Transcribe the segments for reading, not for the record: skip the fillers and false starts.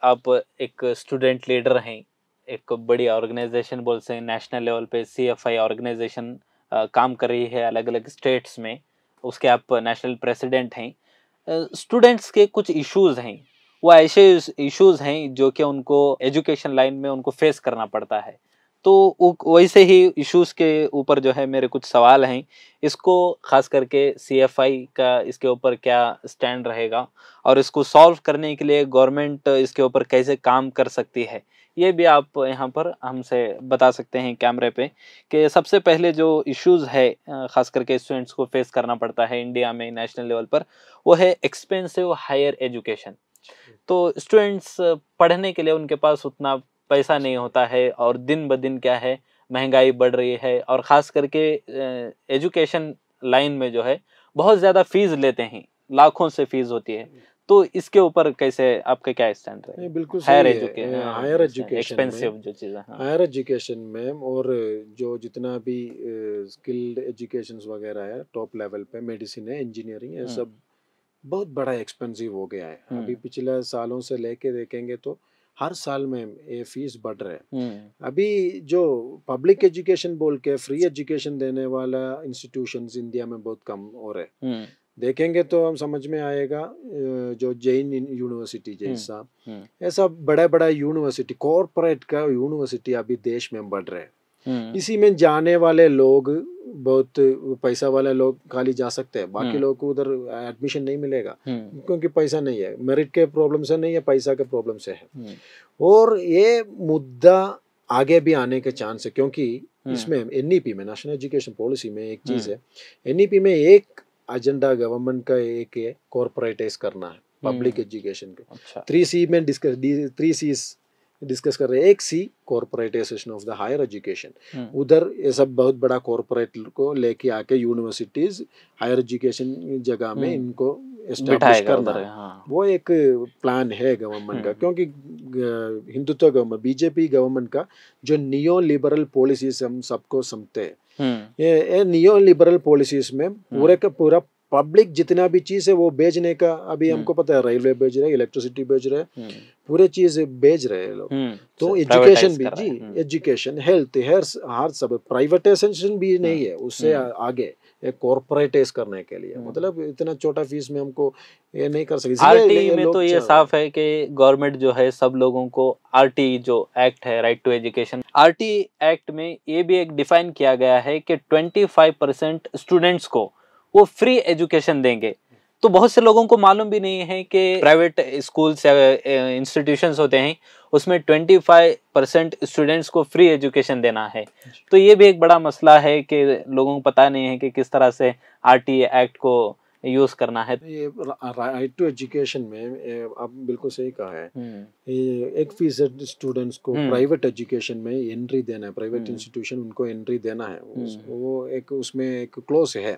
आप एक student leader हैं, एक बड़ी ऑर्गेनाइजेशन बोल सकते हैं, नेशनल लेवल पे CFI ऑर्गेनाइजेशन काम कर रही है अलग अलग स्टेट्स में, उसके आप नेशनल प्रेसिडेंट हैं। स्टूडेंट्स के कुछ इश्यूज हैं, वो ऐसे इश्यूज हैं जो कि उनको एजुकेशन लाइन में उनको फेस करना पड़ता है। तो वैसे ही इश्यूज के ऊपर जो है मेरे कुछ सवाल हैं, इसको खास करके CFI का इसके ऊपर क्या स्टैंड रहेगा और इसको सॉल्व करने के लिए गवर्नमेंट इसके ऊपर कैसे काम कर सकती है, ये भी आप यहाँ पर हमसे बता सकते हैं कैमरे पे। कि सबसे पहले जो इश्यूज है खास करके स्टूडेंट्स को फेस करना पड़ता है इंडिया में नेशनल लेवल पर, वो है एक्सपेंसिव हायर एजुकेशन। तो स्टूडेंट्स पढ़ने के लिए उनके पास उतना पैसा नहीं होता है और दिन ब दिन क्या है, महंगाई बढ़ रही है और ख़ास करके एजुकेशन लाइन में जो है बहुत ज़्यादा फीस लेते हैं, लाखों से फीस होती है। तो इसके ऊपर कैसे आपका क्या स्टैंड है? बिल्कुल हायर सही है। हायर एजुकेशन एक्सपेंसिव में, जो चीज़ें, हाँ। हायर एजुकेशन में और जो जितना भी स्किल्ड एजुकेशंस वगैरह है टॉप लेवल पे, मेडिसिन है, इंजीनियरिंग है, सब बहुत बड़ा एक्सपेंसिव हो गया है। अभी पिछले सालों से लेके देखेंगे तो हर साल में ये फीस बढ़ रहा है। अभी जो पब्लिक एजुकेशन बोल के फ्री एजुकेशन देने वाला इंस्टीट्यूशंस इंडिया में बहुत कम हो रहे हैं। देखेंगे तो हम समझ में आएगा, जो जैन यूनिवर्सिटी जैसा ऐसा बड़ा बड़ा यूनिवर्सिटी, कॉरपोरेट का यूनिवर्सिटी अभी देश में बढ़ रहे हैं। इसी में जाने वाले लोग, बहुत पैसा वाले लोग खाली जा सकते हैं, बाकी लोग को उधर एडमिशन नहीं मिलेगा क्योंकि पैसा नहीं है। मेरिट के प्रॉब्लम से नहीं है, पैसा के प्रॉब्लम से है। और ये मुद्दा आगे भी आने के चांस है क्योंकि इसमें NEP में, नेशनल एजुकेशन पॉलिसी में एक चीज है, NEP में एक एजेंडा गवर्नमेंट का एक है कॉर्पोरेटाइज करना है पब्लिक एजुकेशन के। अच्छा। 3C में डिस्कस कर रहे हैं। एक C corporatization of the higher education, उधर ये सब बहुत बड़ा कॉर्पोरेट को लेके आके यूनिवर्सिटीज हायर एजुकेशन जगह में इनको एस्टैब्लिश करना है। हाँ। वो एक प्लान है गवर्नमेंट का क्योंकि हिंदुत्व गवर्नमेंट, बीजेपी गवर्नमेंट का जो नियो लिबरल पॉलिसीज हम सबको समझते हैं, ये नियो लिबरल पॉलिसीज में पूरे का पूरा पब्लिक जितना भी चीज है वो बेचने का, अभी हमको पता है रेलवे बेच रहे हैं, इलेक्ट्रिसिटी बेच रहे हैं, पूरे चीज बेच रहे हैं लोग। तो एजुकेशन भी जी, एजुकेशन, हेल्थ, हर सब प्राइवेटाइजेशन भी नहीं है, उससे आगे एक कॉर्पोरेटाइज करने के लिए, मतलब इतना छोटा फीस में हमको ये नहीं कर सकते। RTE में तो ये साफ है कि गवर्नमेंट जो है सब लोगों को, RTE जो एक्ट है, right to education, RTE act में ये भी एक डिफाइन किया गया है कि 25% स्टूडेंट्स को वो फ्री एजुकेशन देंगे। तो बहुत से लोगों को मालूम भी नहीं है कि प्राइवेट स्कूल्स या इंस्टीट्यूशंस होते हैं उसमें 25% स्टूडेंट्स को फ्री एजुकेशन देना है। तो ये भी एक बड़ा मसला है कि लोगों को पता नहीं है कि किस तरह से RTE एक्ट को यूज करना है। ये राइट टू एजुकेशन में आप बिल्कुल सही कहा है। ये 1% स्टूडेंट्स को प्राइवेट एजुकेशन में एंट्री देना है, प्राइवेट इंस्टीट्यूशन उनको एंट्री देना है, वो एक उसमें एक क्लोज है।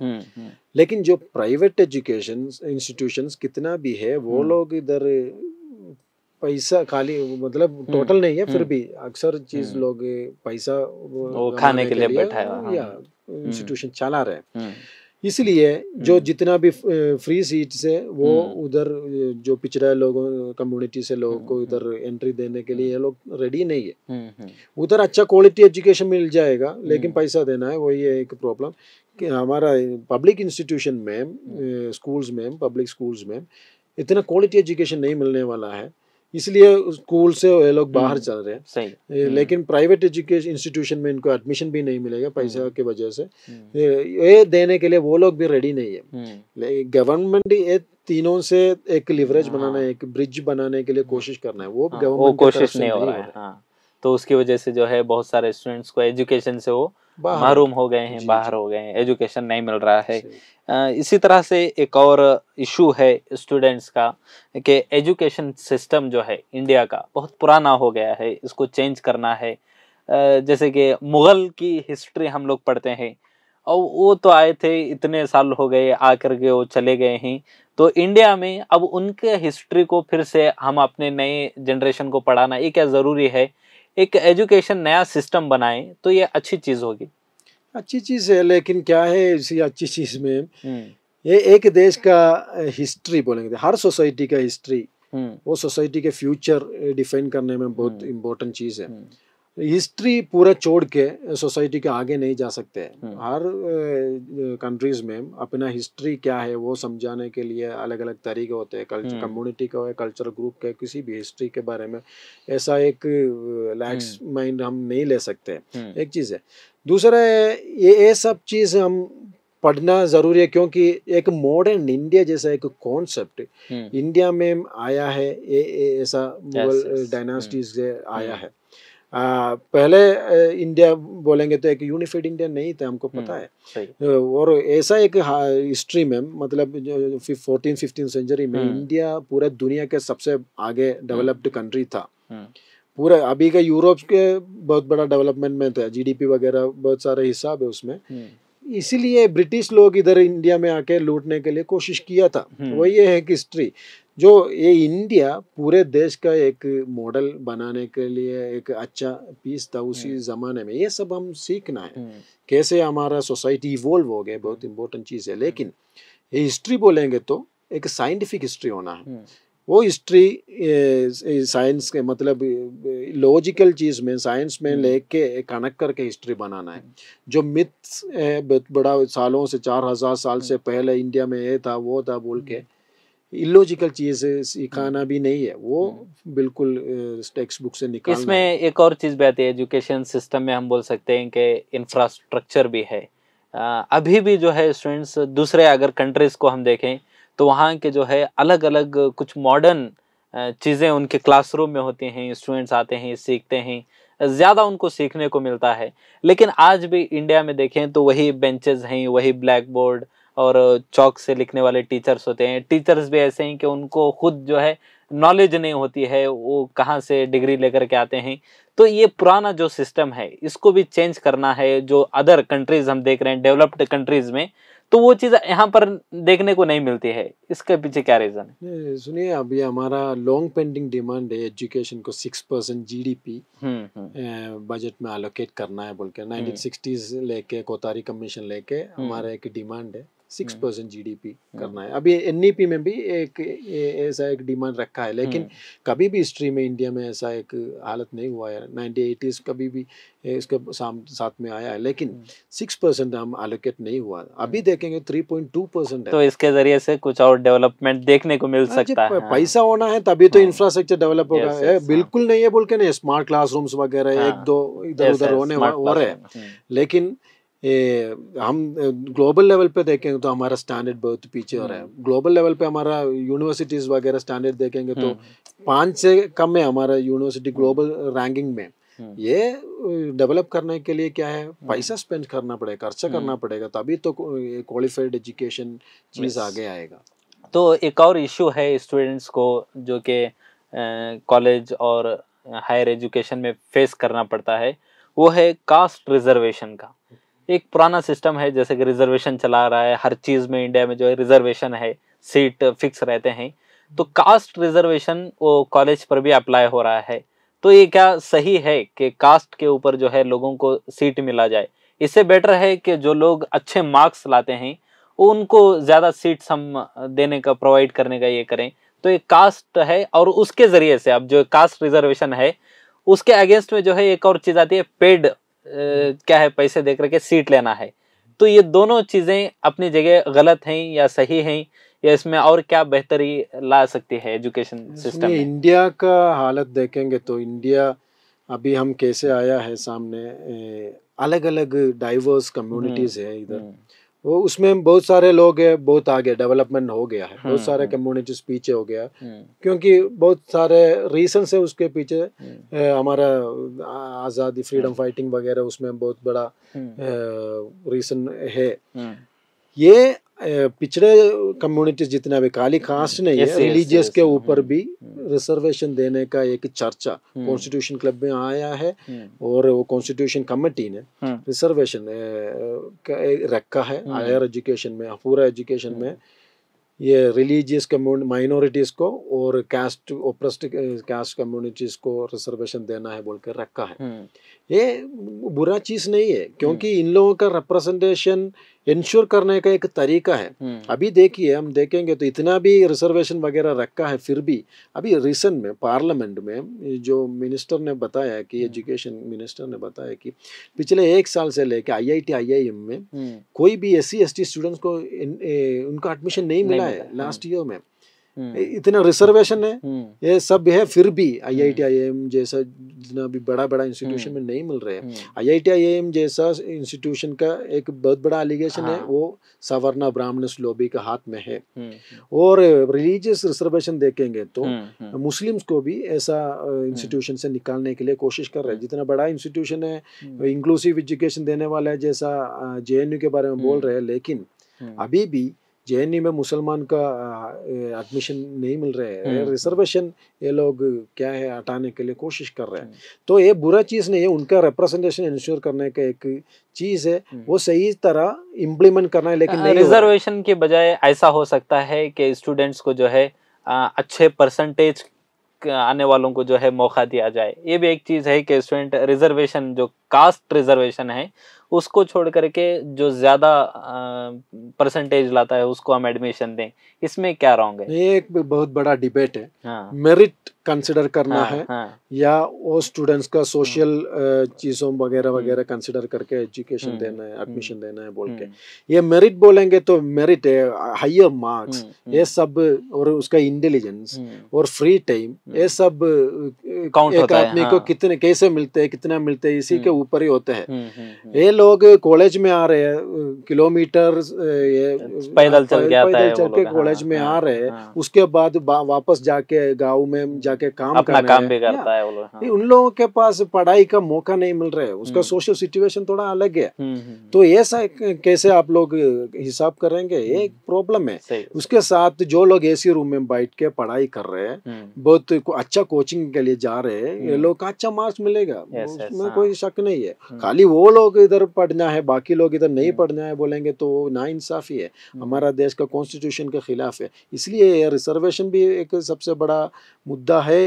लेकिन जो प्राइवेट एजुकेशन इंस्टीट्यूशंस कितना भी है, वो लोग इधर पैसा खाली, मतलब टोटल नहीं है, फिर भी अक्सर चीज लोग पैसा वो खाने के लिए बैठा है या इंस्टीट्यूशन चला रहे हैं। इसलिए जो जितना भी फ्री सीट्स है वो उधर जो पिछड़ा लोगों कम्युनिटी से लोगों को इधर एंट्री देने के लिए ये लोग रेडी नहीं है। उधर अच्छा क्वालिटी एजुकेशन मिल जाएगा लेकिन पैसा देना है, वही है एक प्रॉब्लम कि हमारा पब्लिक इंस्टीट्यूशन में, स्कूल्स में, पब्लिक स्कूल्स में इतना क्वालिटी एजुकेशन नहीं मिलने वाला है, इसलिए स्कूल से ये लोग बाहर चल रहे हैं। सही। लेकिन प्राइवेट एजुकेशन इंस्टीट्यूशन में इनको एडमिशन भी नहीं मिलेगा पैसा की वजह से, ये देने के लिए वो लोग भी रेडी नहीं है। गवर्नमेंट ये तीनों से एक लिवरेज बनाना है, एक ब्रिज बनाने के लिए कोशिश करना है, वो गवर्नमेंट कोशिश नहीं हो रहा है। तो उसकी वजह से जो है बहुत सारे स्टूडेंट्स को एजुकेशन से वो महरूम हो गए हैं, बाहर हो गए हैं, एजुकेशन नहीं मिल रहा है। इसी तरह से एक और इशू है स्टूडेंट्स का कि एजुकेशन सिस्टम जो है इंडिया का बहुत पुराना हो गया है, इसको चेंज करना है। जैसे कि मुगल की हिस्ट्री हम लोग पढ़ते हैं और वो तो आए थे, इतने साल हो गए आकर के वो चले गए हैं। तो इंडिया में अब उनके हिस्ट्री को फिर से हम अपने नए जनरेशन को पढ़ाना ये क्या ज़रूरी है? एक एजुकेशन नया सिस्टम बनाए तो ये अच्छी चीज़ होगी। अच्छी चीज़ है, लेकिन क्या है इसी अच्छी चीज़ में, ये एक देश का हिस्ट्री बोलेंगे, हर सोसाइटी का हिस्ट्री वो सोसाइटी के फ्यूचर डिफाइन करने में बहुत इम्पोर्टेंट चीज़ है। हिस्ट्री पूरा छोड़ के सोसाइटी के आगे नहीं जा सकते। हर कंट्रीज में अपना हिस्ट्री क्या है वो समझाने के लिए अलग अलग तरीके होते हैं। कल्चर कम्युनिटी का है, कल्चर ग्रुप का, किसी भी हिस्ट्री के बारे में ऐसा एक लैक्स माइंड हम नहीं ले सकते। एक चीज़ है। दूसरा है ये सब चीज़ हम पढ़ना ज़रूरी है, क्योंकि एक मॉडर्न इंडिया जैसा एक कॉन्सेप्ट इंडिया में आया है। ये ऐसा मुगल डायनास्टीज से आया है। पहले इंडिया बोलेंगे तो एक यूनिफाइड इंडिया नहीं था, हमको पता है। और ऐसा एक हिस्ट्री में मतलब 14-15 सेंचुरी में इंडिया पूरा दुनिया के सबसे आगे डेवलप्ड कंट्री था। पूरा अभी का यूरोप के बहुत बड़ा डेवलपमेंट में था, जीडीपी वगैरह बहुत सारे हिसाब है उसमें। इसीलिए ब्रिटिश लोग इधर इंडिया में आके लूटने के लिए कोशिश किया था। वही है कि हिस्ट्री जो ये इंडिया पूरे देश का एक मॉडल बनाने के लिए एक अच्छा पीस था उसी जमाने में। ये सब हम सीखना है, कैसे हमारा सोसाइटी इवॉल्व हो गया, बहुत इंपॉर्टेंट चीज़ है। लेकिन ये हिस्ट्री बोलेंगे तो एक साइंटिफिक हिस्ट्री होना है। वो हिस्ट्री साइंस के मतलब लॉजिकल चीज़ में साइंस में लेके कनेक्ट करके हिस्ट्री बनाना है। जो मिथ्स है बड़ा सालों से 4000 साल से पहले इंडिया में ये था वो था बोल के इलॉजिकल चीज़ सिखाना भी नहीं है, वो बिल्कुल टेक्स्ट बुक से निकालना। इसमें एक और चीज़ भी आती है, एजुकेशन सिस्टम में हम बोल सकते हैं कि इंफ्रास्ट्रक्चर भी है। अभी भी जो है स्टूडेंट्स दूसरे अगर कंट्रीज़ को हम देखें तो वहाँ के जो है अलग अलग कुछ मॉडर्न चीज़ें उनके क्लासरूम में होती हैं, स्टूडेंट्स आते हैं सीखते हैं, ज़्यादा उनको सीखने को मिलता है। लेकिन आज भी इंडिया में देखें तो वही बेंचेस हैं, वही ब्लैक बोर्ड और चौक से लिखने वाले टीचर्स होते हैं। टीचर्स भी ऐसे हैं कि उनको खुद जो है नॉलेज नहीं होती है, वो कहाँ से डिग्री लेकर के आते हैं। तो ये पुराना जो सिस्टम है इसको भी चेंज करना है। जो अदर कंट्रीज हम देख रहे हैं डेवलप्ड कंट्रीज में, तो वो चीज़ यहाँ पर देखने को नहीं मिलती है। इसके पीछे क्या रीज़न है? सुनिए, अभी हमारा लॉन्ग पेंडिंग डिमांड है एजुकेशन को 6% जीडीपी बजट में एलोकेट करना है बोल के 1960s लेके कोतारी कमीशन लेके हमारा एक डिमांड है 6% जीडीपी करना है। अभी एनईपी में भी एक ऐसा एक डिमांड रखा है, लेकिन कभी भी हिस्ट्री में इंडिया में ऐसा एक हालत नहीं हुआ है। 1980s कभी भी इसके साथ में आया है, लेकिन 6% हम एलोकेट नहीं हुआ। अभी देखेंगे 3.2% है। तो इसके जरिए से कुछ और डेवलपमेंट देखने को मिल सकता है। पैसा होना है तभी तो इंफ्रास्ट्रक्चर डेवलप होगा। बिल्कुल नहीं है बोल के नहीं, स्मार्ट क्लासरूम्स वगैरह एक दो इधर उधर हो रहे हैं, लेकिन हम ग्लोबल लेवल पे देखेंगे तो हमारा स्टैंडर्ड बहुत पीछे हो रहा है। ग्लोबल लेवल पे हमारा यूनिवर्सिटीज वगैरह स्टैंडर्ड देखेंगे तो 5 से कम है हमारा यूनिवर्सिटी ग्लोबल रैंकिंग में। ये डेवलप करने के लिए क्या है, पैसा स्पेंड करना पड़ेगा, खर्चा करना पड़ेगा, तभी तो क्वालिफाइड एजुकेशन चीज़ आगे आएगा। तो एक और इशू है स्टूडेंट्स को जो कि कॉलेज और हायर एजुकेशन में फेस करना पड़ता है, वो है कास्ट रिजर्वेशन का। एक पुराना सिस्टम है, जैसे कि रिजर्वेशन चला रहा है हर चीज़ में इंडिया में, जो है रिजर्वेशन है, सीट फिक्स रहते हैं। तो कास्ट रिजर्वेशन वो कॉलेज पर भी अप्लाई हो रहा है। तो ये क्या सही है कि कास्ट के ऊपर जो है लोगों को सीट मिला जाए? इससे बेटर है कि जो लोग अच्छे मार्क्स लाते हैं उनको ज़्यादा सीट्स हम देने का, प्रोवाइड करने का ये करें। तो ये कास्ट है और उसके ज़रिए से अब जो कास्ट रिजर्वेशन है उसके अगेंस्ट में जो है एक और चीज़ आती है, पेड क्या है, पैसे दे करके सीट लेना है। तो ये दोनों चीज़ें अपनी जगह गलत हैं या सही हैं, या इसमें और क्या बेहतरी ला सकती है एजुकेशन सिस्टम में? इंडिया का हालत देखेंगे तो इंडिया अभी हम कैसे आया है सामने, अलग अलग डाइवर्स कम्युनिटीज है इधर। वो उसमें बहुत सारे लोग हैं, बहुत आगे डेवलपमेंट हो गया है, बहुत सारे कम्युनिटीज पीछे हो गया क्योंकि बहुत सारे रीजन है उसके पीछे। हमारा आज़ादी फ्रीडम फाइटिंग वगैरह उसमें बहुत बड़ा रीजन है। ये पिछड़े कम्युनिटीज जितना भी खाली कास्ट नहीं है, रिलीजियस के ऊपर भी रिजर्वेशन देने का एक चर्चा कॉन्स्टिट्यूशन क्लब में आया है, और वो कॉन्स्टिट्यूशन कमेटी ने रिजर्वेशन रखा है हायर एजुकेशन में, पूरा एजुकेशन में ये रिलीजियस माइनॉरिटीज को और कास्ट ओप्रेस्ड कास्ट कम्युनिटीज को रिजर्वेशन देना है बोल कर रखा है। ये बुरा चीज नहीं है, क्योंकि इन लोगों का रिप्रेजेंटेशन इंश्योर करने का एक तरीका है। अभी देखिए, हम देखेंगे तो इतना भी रिजर्वेशन वगैरह रखा है, फिर भी अभी रिसेंट में पार्लियामेंट में जो मिनिस्टर ने बताया कि एजुकेशन मिनिस्टर ने बताया कि पिछले 1 साल से लेकर IIT IIM में कोई भी SC ST स्टूडेंट्स को उनका एडमिशन नहीं मिला है लास्ट ईयर में। इतना रिजर्वेशन है, ये सब है, फिर भी IIT IIM जैसा जितना भी बड़ा बड़ा इंस्टीट्यूशन में नहीं मिल रहे हैं। IIT IIM जैसा इंस्टीट्यूशन का एक बहुत बड़ा एलिगेशन है, वो सवर्णा ब्राह्मणस लॉबी का हाथ में है। और रिलीजियस रिजर्वेशन देखेंगे तो मुस्लिम्स को भी ऐसा इंस्टीट्यूशन से निकालने के लिए कोशिश कर रहे हैं। जितना बड़ा इंस्टीट्यूशन है, इंक्लूसिव एजुकेशन देने वाला है, जैसा JNU के बारे में बोल रहे हैं, लेकिन अभी भी JNU में मुसलमान का एडमिशन नहीं मिल रहे हैं। रिजर्वेशन ये लोग क्या है हटाने के लिए कोशिश कर रहे हैं। तो ये बुरा चीज़ नहीं है, उनका रिप्रेजेंटेशन इंश्योर करने का एक चीज़ है, वो सही तरह इम्प्लीमेंट करना है, लेकिन नहीं रिजर्वेशन के बजाय ऐसा हो सकता है कि स्टूडेंट्स को जो है अच्छे परसेंटेज आने वालों को जो है मौका दिया जाए। ये भी एक चीज़ है कि स्टूडेंट रिजर्वेशन जो कास्ट रिजर्वेशन है उसको छोड़ करके जो ज़्यादा परसेंटेज लाता है उसको हम एडमिशन दें, इसमें क्या रॉन्ग है? ये एक बहुत बड़ा डिबेट है। मेरिट कंसिडर करना है या वो स्टूडेंट्स का सोशल चीज़ों वगैरह वगैरह कंसिडर करके एजुकेशन देना है, एडमिशन देना है बोल के। ये मेरिट बोलेंगे तो मेरिट है, हायर मार्क्स, ये सब, और उसका इंटेलिजेंस और फ्री टाइम, ये सब एक आदमी को कितने कैसे मिलते हैं, कितना मिलते हैं, इसी के ऊपर ही होता है। ये लोग कॉलेज में आ रहे हैं, किलोमीटर पैदल चल के कॉलेज में आ रहे हैं, उसके बाद वापस जाके गाँव में जाके अपना काम भी करता है वो लोग। उन लोगों के पास पढ़ाई का मौका नहीं मिल रहा है, उसका सोशल सिचुएशन थोड़ा अलग है। तो ऐसा कैसे आप लोग हिसाब करेंगे, ये एक प्रॉब्लम है। उसके साथ जो लोग AC रूम में बैठ के पढ़ाई कर रहे हैं, बहुत अच्छा कोचिंग के लिए जा रहे हैं, ये लोग का अच्छा मार्क्स मिलेगा, उसमें कोई शक नहीं है। खाली वो लोग इधर पढ़ना है, बाकी लोग इधर नहीं पढ़ना है बोलेंगे तो नाइंसाफी है, हमारा देश का कॉन्स्टिट्यूशन के खिलाफ है। इसलिए रिजर्वेशन भी एक सबसे बड़ा मुद्दा है,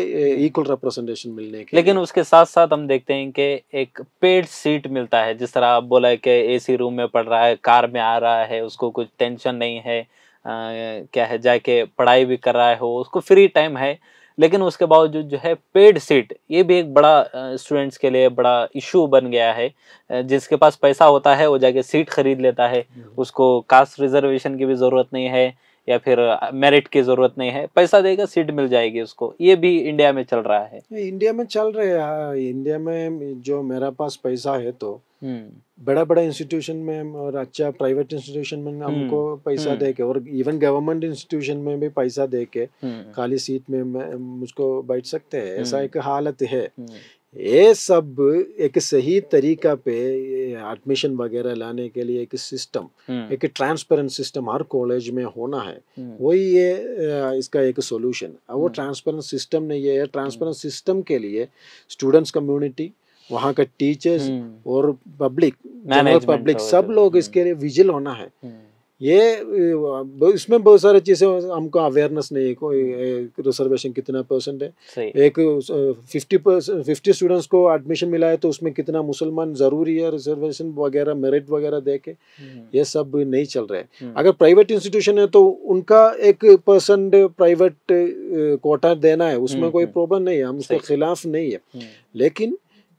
इक्वल रिप्रेजेंटेशन मिलने के। लेकिन उसके साथ साथ हम देखते हैं कि एक पेड सीट मिलता है, जिस तरह आप बोला है कि AC रूम में पढ़ रहा है, कार में आ रहा है, उसको कुछ टेंशन नहीं है, क्या है, जाके पढ़ाई भी कर रहा है, हो उसको फ्री टाइम है, लेकिन उसके बावजूद जो है पेड सीट, ये भी एक बड़ा स्टूडेंट्स के लिए बड़ा इशू बन गया है। जिसके पास पैसा होता है वो जाके सीट खरीद लेता है, उसको कास्ट रिजर्वेशन की भी ज़रूरत नहीं है या फिर मेरिट की जरूरत नहीं है, पैसा देगा सीट मिल जाएगी उसको। ये भी इंडिया में चल रहा है। इंडिया में चल रहे हैं। इंडिया में जो मेरा पास पैसा है तो बड़ा बड़ा इंस्टीट्यूशन में और अच्छा प्राइवेट इंस्टीट्यूशन में हमको पैसा दे के, और इवन गवर्नमेंट इंस्टीट्यूशन में भी पैसा दे के खाली सीट में मुझको बैठ सकते हैं, ऐसा एक हालत है। ये सब एक सही तरीका पे एडमिशन वगैरह लाने के लिए एक सिस्टम, एक ट्रांसपेरेंट सिस्टम हर कॉलेज में होना है, वही ये इसका एक सॉल्यूशन। वो ट्रांसपेरेंट सिस्टम नहीं है। ट्रांसपेरेंट सिस्टम के लिए स्टूडेंट्स कम्युनिटी, वहाँ का टीचर्स और पब्लिक, जनरल पब्लिक, सब लोग इसके लिए विजिल होना है। ये इसमें बहुत सारी चीजें हमको अवेयरनेस नहीं है। कोई रिजर्वेशन कितना परसेंट है, एक 50 स्टूडेंट्स को एडमिशन मिला है तो उसमें कितना मुसलमान जरूरी है, रिजर्वेशन वगैरह मेरिट वगैरह देके ये सब नहीं चल रहा है। अगर प्राइवेट इंस्टीट्यूशन है तो उनका 1% प्राइवेट कोटा देना है, उसमें कोई प्रॉब्लम नहीं है, हम उसके खिलाफ नहीं है। लेकिन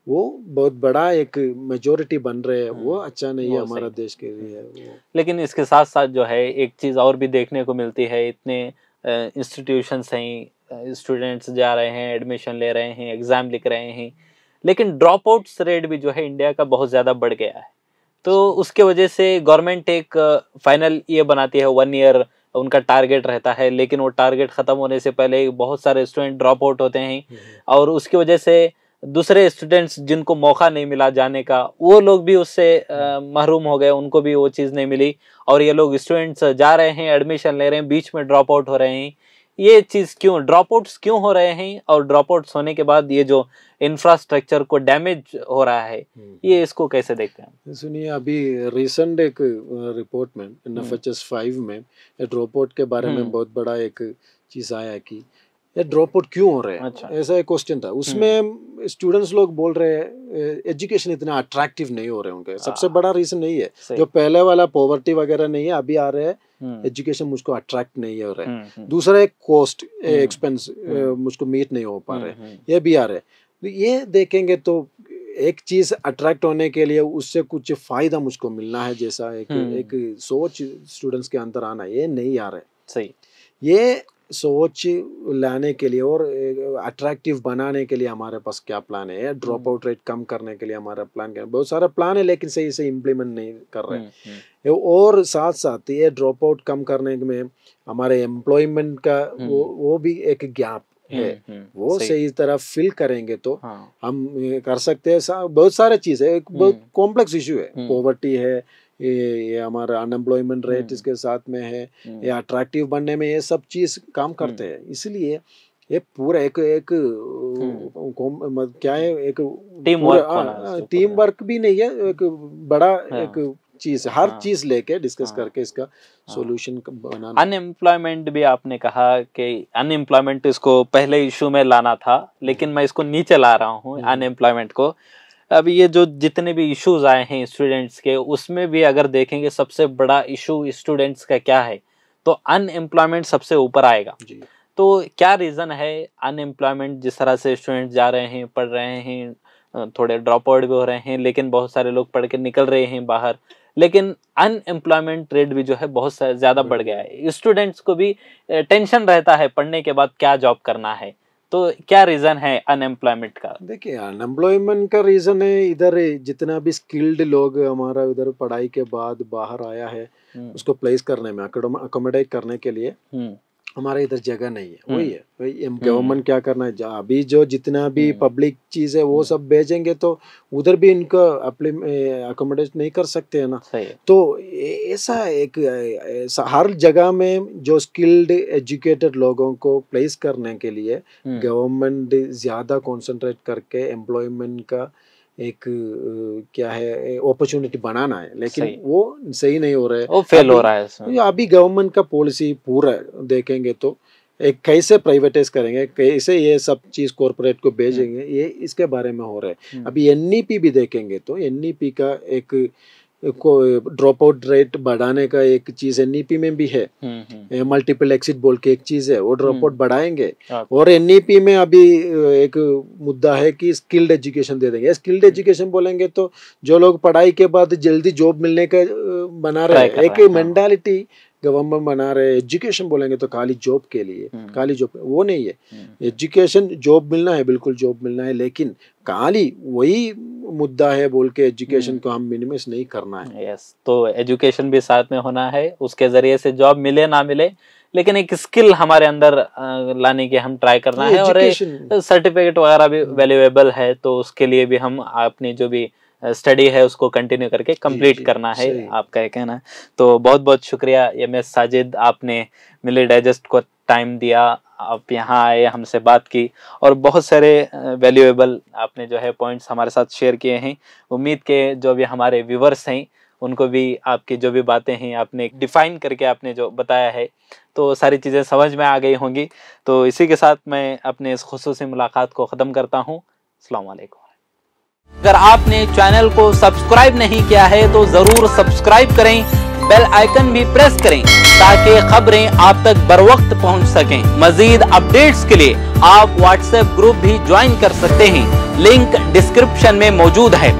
वो बहुत बड़ा एक मेजोरिटी बन रहे हैं, वो अच्छा नहीं है हमारा देश के लिए। लेकिन इसके साथ साथ जो है एक चीज़ और भी देखने को मिलती है, इतने इंस्टीट्यूशंस हैं, स्टूडेंट्स जा रहे हैं, एडमिशन ले रहे हैं, एग्ज़ाम लिख रहे हैं, लेकिन ड्रॉप आउट्स रेट भी जो है इंडिया का बहुत ज़्यादा बढ़ गया है। तो उसके वजह से गवर्नमेंट एक फाइनल ये बनाती है, 1 ईयर उनका टारगेट रहता है, लेकिन वो टारगेट ख़त्म होने से पहले बहुत सारे स्टूडेंट ड्रॉप आउट होते हैं, और उसकी वजह से दूसरे स्टूडेंट्स जिनको मौका नहीं मिला जाने का, वो लोग भी उससे महरूम हो गए, उनको भी वो चीज़ नहीं मिली, और ये लोग स्टूडेंट्स जा रहे हैं, एडमिशन ले रहे हैं, बीच में ड्रॉप आउट हो रहे हैं। ये चीज़ क्यों, ड्रॉप आउट्स क्यों हो रहे हैं, और ड्रॉप आउट्स होने के बाद ये जो इंफ्रास्ट्रक्चर को डैमेज हो रहा है, ये इसको कैसे देखते हैं? सुनिए, अभी रिसेंट एक रिपोर्ट में NFHS 5 में ड्रॉप आउट के बारे में बहुत बड़ा एक चीज़ आया कि ये ड्रॉप आउट क्यों हो रहे हैं? अच्छा। ऐसा एक क्वेश्चन था उसमें। स्टूडेंट्स लोग बोल रहे हैं एजुकेशन इतना अट्रैक्टिव नहीं हो रहे उनके। सबसे बड़ा रीजन नहीं है जो पहले वाला पॉवर्टी वगैरह नहीं है, अभी आ रहे हैं एजुकेशन मुझको अट्रैक्ट नहीं हो रहा है। दूसरा एक कॉस्ट एक्सपेंस मुझको मीट नहीं हो पा रहे, ये भी आ रहे हैं। ये देखेंगे तो एक चीज अट्रैक्ट होने के लिए उससे कुछ फायदा मुझको मिलना है, जैसा एक सोच स्टूडेंट्स के अंदर आना, ये नहीं आ रहा है। सही। ये सोच लाने के लिए और अट्रैक्टिव बनाने के लिए हमारे पास क्या प्लान है? ड्रॉप आउट रेट कम करने के लिए हमारा प्लान क्या है? बहुत सारा प्लान है लेकिन सही से इम्प्लीमेंट नहीं कर रहे। और साथ साथ ये ड्रॉप आउट कम करने में हमारे एम्प्लॉयमेंट का वो भी एक गैप है, वो सही तरह फिल करेंगे तो हम कर सकते हैं। बहुत सारे चीज है, एक बहुत कॉम्प्लेक्स इशू है। पॉवर्टी है, ये हमारा अनएम्प्लॉयमेंट रेट इसके साथ में है, ये अट्रैक्टिव बनने में ये सब चीज काम करते हैं। इसलिए ये पूरा एक क्या है, एक टीम वर्क भी नहीं है, एक बड़ा एक चीज, हर चीज लेके डिस्कस करके इसका सॉल्यूशन बनाना। अनएम्प्लॉयमेंट भी आपने कहा कि अनएम्प्लॉयमेंट इसको पहले इशू में लाना था, लेकिन मैं इसको नीचे ला रहा हूँ अनएम्प्लॉयमेंट को। अब ये जो जितने भी इश्यूज आए हैं स्टूडेंट्स के, उसमें भी अगर देखेंगे सबसे बड़ा इशू स्टूडेंट्स का क्या है, तो अनएम्प्लॉयमेंट सबसे ऊपर आएगा। तो क्या रीजन है अनएम्प्लॉयमेंट? जिस तरह से स्टूडेंट्स जा रहे हैं, पढ़ रहे हैं, थोड़े ड्रॉप आउट भी हो रहे हैं, लेकिन बहुत सारे लोग पढ़ के निकल रहे हैं बाहर, लेकिन अनएम्प्लॉयमेंट रेट भी जो है बहुत ज्यादा बढ़ गया है। स्टूडेंट्स को भी टेंशन रहता है पढ़ने के बाद क्या जॉब करना है। तो क्या रीजन है अनएम्प्लॉयमेंट का? देखिए, अनएम्प्लॉयमेंट का रीजन है इधर जितना भी स्किल्ड लोग हमारा उधर पढ़ाई के बाद बाहर आया है, उसको प्लेस करने में, अकोमोडेट करने के लिए हमारे इधर जगह नहीं है। वही है, गवर्नमेंट क्या करना है, अभी जो जितना भी पब्लिक चीज है वो सब भेजेंगे तो उधर भी इनको अकोमोडेट नहीं कर सकते है ना। तो ऐसा एक हर जगह में जो स्किल्ड एजुकेटेड लोगों को प्लेस करने के लिए गवर्नमेंट ज्यादा कंसंट्रेट करके एम्प्लॉयमेंट का एक क्या है अपॉर्चुनिटी बनाना है, लेकिन वो सही नहीं हो रहा है, वो फेल हो रहा है। अभी गवर्नमेंट का पॉलिसी पूरा देखेंगे तो एक कैसे प्राइवेटाइज करेंगे, कैसे ये सब चीज कॉर्पोरेट को भेजेंगे, ये इसके बारे में हो रहा है। अभी एनईपी भी देखेंगे तो एनईपी का एक ड्रॉप आउट रेट बढ़ाने का एक चीज एनईपी में भी है। मल्टीपल एग्जिट बोल के एक चीज है, वो ड्रॉप आउट बढ़ाएंगे। और एनईपी में अभी एक मुद्दा है कि स्किल्ड एजुकेशन दे देंगे। स्किल्ड एजुकेशन बोलेंगे तो जो लोग पढ़ाई के बाद जल्दी जॉब मिलने का बना रहे हैं, एक मेंटालिटी गवर्नमेंट बना रहे हैं। एजुकेशन बोलेंगे तो खाली जॉब के लिए, खाली जॉब, वो नहीं है। एजुकेशन जॉब मिलना है, बिल्कुल जॉब मिलना है, लेकिन खाली वही मुद्दा है बोल के एजुकेशन को हम मिनिमाइज नहीं करना है। यस, तो एजुकेशन भी साथ में होना है, उसके जरिए से जॉब मिले ना मिले, लेकिन एक स्किल हमारे अंदर लाने की हम ट्राई करना है। और सर्टिफिकेट वगैरह भी वैल्यूएबल है, तो उसके लिए भी हम अपनी जो भी स्टडी है उसको कंटिन्यू करके कंप्लीट करना है, आपका ये कहना है। तो बहुत बहुत शुक्रिया एमएस साजिद, आपने मिली डाइजेस्ट को टाइम दिया, आप यहाँ आए, हमसे बात की और बहुत सारे वैल्यूएबल आपने जो है पॉइंट्स हमारे साथ शेयर किए हैं। उम्मीद के जो भी हमारे व्यूवर्स हैं उनको भी आपकी जो भी बातें हैं आपने डिफाइन करके आपने जो बताया है तो सारी चीज़ें समझ में आ गई होंगी। तो इसी के साथ मैं अपने इस खुसूसी मुलाकात को ख़त्म करता हूँ। अस्सलाम वालेकुम। अगर आपने चैनल को सब्सक्राइब नहीं किया है तो ज़रूर सब्सक्राइब करें, बेल आइकन भी प्रेस करें ताकि खबरें आप तक बर वक्त पहुँच सकें। मजीद अपडेट्स के लिए आप व्हाट्सएप ग्रुप भी ज्वाइन कर सकते हैं, लिंक डिस्क्रिप्शन में मौजूद है।